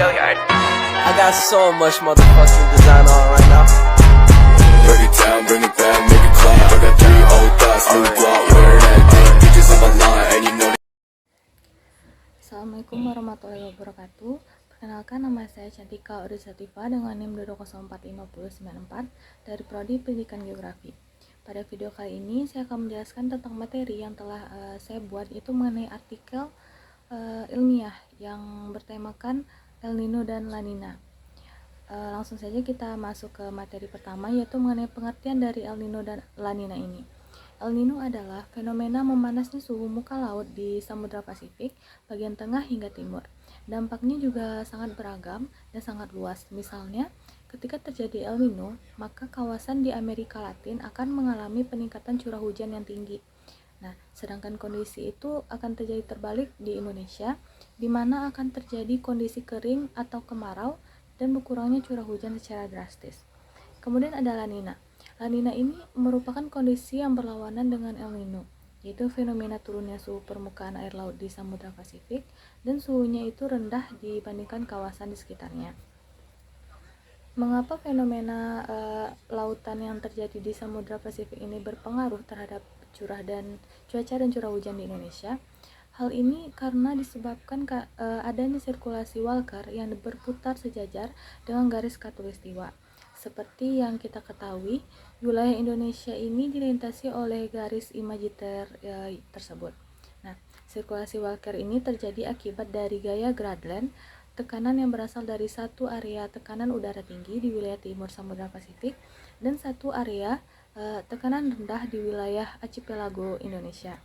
I got so much motherfucking design on right now. Break it down, bring it back, make it clap. I got 3 old thoughts, new block, wear that thing. Bitches on my line, and you know. Assalamualaikum warahmatullahi wabarakatuh. Perkenalkan, nama saya Cantika Urisativa dengan NIM 2045094 dari Prodi Pendidikan Geografi. Pada video kali ini saya akan menjelaskan tentang materi yang telah saya buat, yaitu mengenai artikel ilmiah yang bertemakan El Nino dan La Nina. Langsung saja kita masuk ke materi pertama, yaitu mengenai pengertian dari El Nino dan La Nina ini. El Nino adalah fenomena memanasnya suhu muka laut di Samudra Pasifik bagian tengah hingga timur. Dampaknya juga sangat beragam dan sangat luas. Misalnya, ketika terjadi El Nino, maka kawasan di Amerika Latin akan mengalami peningkatan curah hujan yang tinggi. Nah, sedangkan kondisi itu akan terjadi terbalik di Indonesia, di mana akan terjadi kondisi kering atau kemarau dan berkurangnya curah hujan secara drastis. Kemudian ada La Nina. La Nina ini merupakan kondisi yang berlawanan dengan El Nino, yaitu fenomena turunnya suhu permukaan air laut di Samudra Pasifik dan suhunya itu rendah dibandingkan kawasan di sekitarnya. Mengapa fenomena lautan yang terjadi di Samudra Pasifik ini berpengaruh terhadap cuaca dan curah hujan di Indonesia? Hal ini karena disebabkan adanya sirkulasi Walker yang berputar sejajar dengan garis khatulistiwa. Seperti yang kita ketahui, wilayah Indonesia ini dilintasi oleh garis imagiter tersebut. Nah, sirkulasi Walker ini terjadi akibat dari gaya gradient, tekanan yang berasal dari satu area tekanan udara tinggi di wilayah timur Samudra Pasifik dan satu area tekanan rendah di wilayah archipelago Indonesia.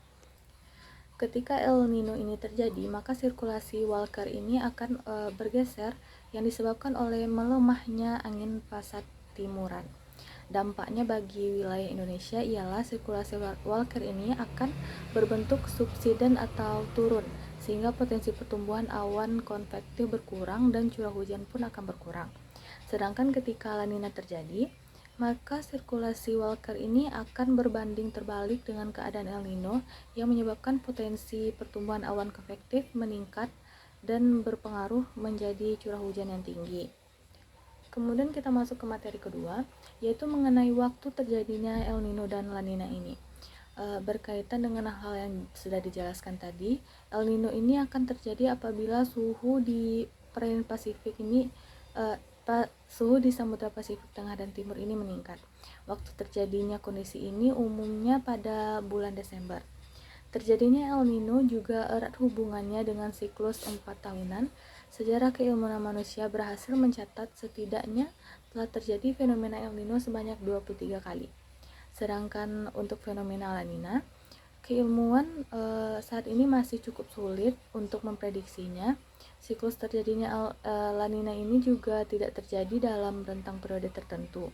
Ketika El Nino ini terjadi, maka sirkulasi Walker ini akan bergeser yang disebabkan oleh melemahnya angin pasat timuran. Dampaknya bagi wilayah Indonesia ialah sirkulasi Walker ini akan berbentuk subsiden atau turun, sehingga potensi pertumbuhan awan konvektif berkurang dan curah hujan pun akan berkurang. Sedangkan ketika La Nina terjadi, maka sirkulasi Walker ini akan berbanding terbalik dengan keadaan El Nino yang menyebabkan potensi pertumbuhan awan konvektif meningkat dan berpengaruh menjadi curah hujan yang tinggi. Kemudian kita masuk ke materi kedua, yaitu mengenai waktu terjadinya El Nino dan La Nina ini. Berkaitan dengan hal yang sudah dijelaskan tadi, El Nino ini akan terjadi apabila suhu di perairan Pasifik ini suhu di Samudra Pasifik Tengah dan Timur ini meningkat. Waktu terjadinya kondisi ini umumnya pada bulan Desember. Terjadinya El Nino juga erat hubungannya dengan siklus 4 tahunan. Sejarah keilmuan manusia berhasil mencatat setidaknya telah terjadi fenomena El Nino sebanyak 23 kali. Sedangkan untuk fenomena La Nina, keilmuan saat ini masih cukup sulit untuk memprediksinya. Siklus terjadinya La Nina ini juga tidak terjadi dalam rentang periode tertentu.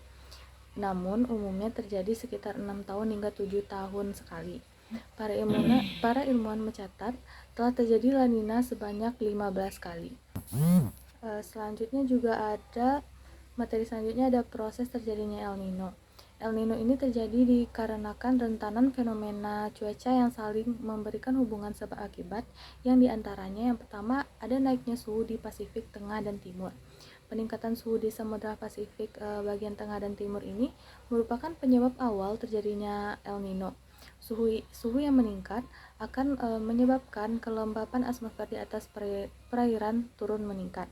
Namun umumnya terjadi sekitar 6 tahun hingga 7 tahun sekali. Para ilmuwan mencatat telah terjadi La Nina sebanyak 15 kali. Selanjutnya juga ada materi selanjutnya ada proses terjadinya El Nino. El Nino ini terjadi dikarenakan rentanan fenomena cuaca yang saling memberikan hubungan sebab akibat, yang diantaranya yang pertama ada naiknya suhu di Pasifik Tengah dan Timur. Peningkatan suhu di Samudra Pasifik bagian tengah dan timur ini merupakan penyebab awal terjadinya El Nino. Suhu yang meningkat akan menyebabkan kelembapan atmosfer di atas perairan turun meningkat.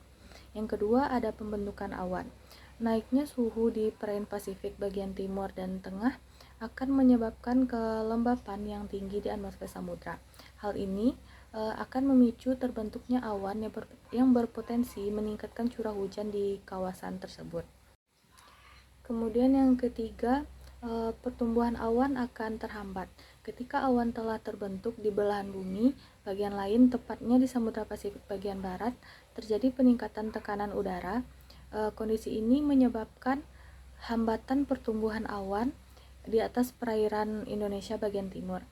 Yang kedua ada pembentukan awan. Naiknya suhu di perairan Pasifik bagian timur dan tengah akan menyebabkan kelembapan yang tinggi di atmosfer samudra. Hal ini akan memicu terbentuknya awan yang berpotensi meningkatkan curah hujan di kawasan tersebut. Kemudian yang ketiga, pertumbuhan awan akan terhambat. Ketika awan telah terbentuk di belahan bumi bagian lain, tepatnya di Samudra Pasifik bagian barat, terjadi peningkatan tekanan udara. Kondisi ini menyebabkan hambatan pertumbuhan awan di atas perairan Indonesia bagian timur.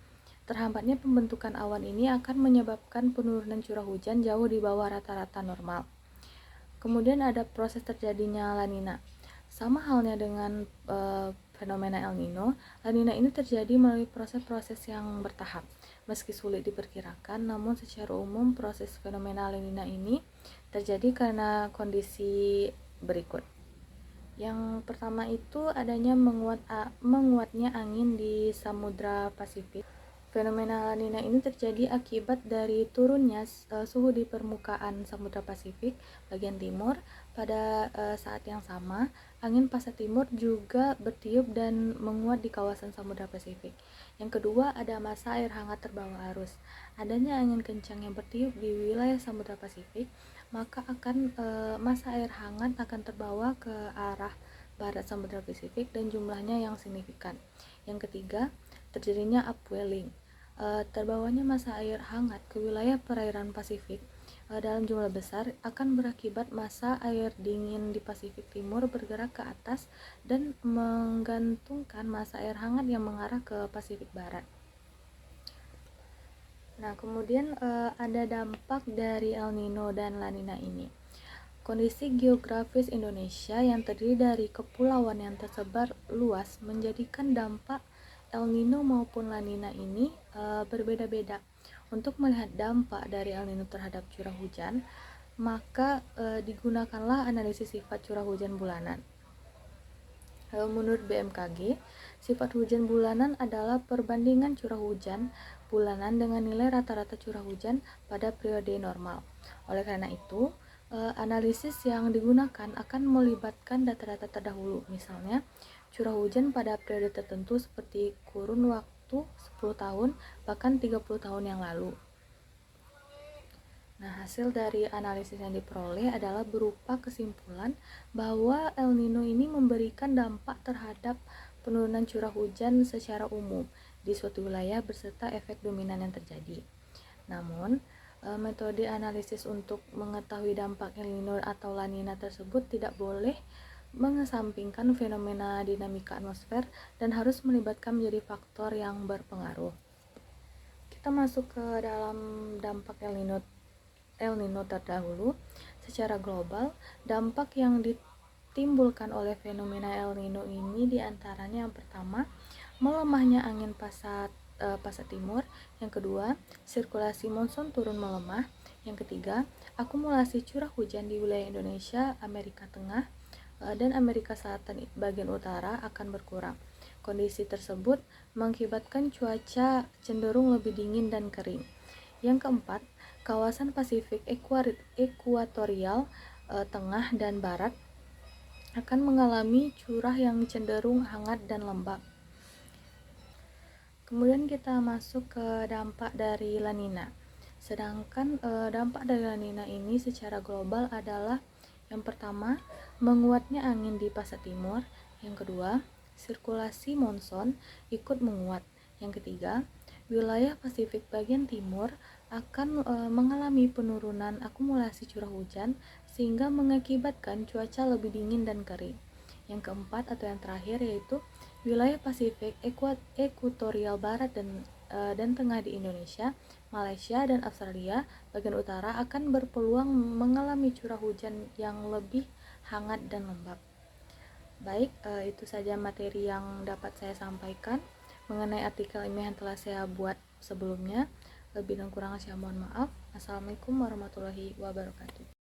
Terhambatnya pembentukan awan ini akan menyebabkan penurunan curah hujan jauh di bawah rata-rata normal. Kemudian ada proses terjadinya La Nina. Sama halnya dengan fenomena El Nino, La Nina ini terjadi melalui proses-proses yang bertahap. Meski sulit diperkirakan, namun secara umum proses fenomena La Nina ini terjadi karena kondisi berikut. Yang pertama itu adanya menguatnya angin di Samudra Pasifik. Fenomena La Nina ini terjadi akibat dari turunnya suhu di permukaan Samudra Pasifik bagian timur. Pada saat yang sama, angin pasat timur juga bertiup dan menguat di kawasan Samudra Pasifik. Yang kedua, ada massa air hangat terbawa arus. Adanya angin kencang yang bertiup di wilayah Samudra Pasifik, maka massa air hangat akan terbawa ke arah barat Samudra Pasifik dan jumlahnya yang signifikan. Yang ketiga, terjadinya upwelling. Terbawanya massa air hangat ke wilayah perairan Pasifik dalam jumlah besar akan berakibat massa air dingin di Pasifik Timur bergerak ke atas dan menggantungkan massa air hangat yang mengarah ke Pasifik Barat. Nah, kemudian ada dampak dari El Nino dan La Nina ini. Kondisi geografis Indonesia yang terdiri dari kepulauan yang tersebar luas menjadikan dampak El Nino maupun La Nina ini berbeda-beda. Untuk melihat dampak dari El Nino terhadap curah hujan, maka digunakanlah analisis sifat curah hujan bulanan. Menurut BMKG, sifat hujan bulanan adalah perbandingan curah hujan bulanan dengan nilai rata-rata curah hujan pada periode normal. Oleh karena itu, analisis yang digunakan akan melibatkan data-data terdahulu, misalnya curah hujan pada periode tertentu seperti kurun waktu 10 tahun bahkan 30 tahun yang lalu. Nah, hasil dari analisis yang diperoleh adalah berupa kesimpulan bahwa El Nino ini memberikan dampak terhadap penurunan curah hujan secara umum di suatu wilayah beserta efek dominan yang terjadi. Namun, metode analisis untuk mengetahui dampak El Nino atau La Nina tersebut tidak boleh mengesampingkan fenomena dinamika atmosfer dan harus melibatkan menjadi faktor yang berpengaruh. Kita masuk ke dalam dampak El Nino terdahulu. Secara global, dampak yang ditimbulkan oleh fenomena El Nino ini diantaranya yang pertama, melemahnya angin pasat timur. Yang kedua, sirkulasi monsun turun melemah. Yang ketiga, akumulasi curah hujan di wilayah Indonesia, Amerika Tengah, dan Amerika Selatan bagian utara akan berkurang. Kondisi tersebut mengakibatkan cuaca cenderung lebih dingin dan kering. Yang keempat, kawasan Pasifik ekuatorial tengah dan barat akan mengalami curah yang cenderung hangat dan lembab. Kemudian kita masuk ke dampak dari La Nina. Sedangkan dampak dari La Nina ini secara global adalah yang pertama, menguatnya angin di pasat timur. Yang kedua, sirkulasi monsun ikut menguat. Yang ketiga, wilayah Pasifik bagian timur akan mengalami penurunan akumulasi curah hujan sehingga mengakibatkan cuaca lebih dingin dan kering. Yang keempat atau yang terakhir yaitu wilayah Pasifik ekuatorial barat dan tengah di Indonesia, Malaysia, dan Australia bagian utara akan berpeluang mengalami curah hujan yang lebih hangat dan lembab. Baik, itu saja materi yang dapat saya sampaikan mengenai artikel ilmiah yang telah saya buat sebelumnya. Lebih dan kurang saya mohon maaf. Assalamualaikum warahmatullahi wabarakatuh.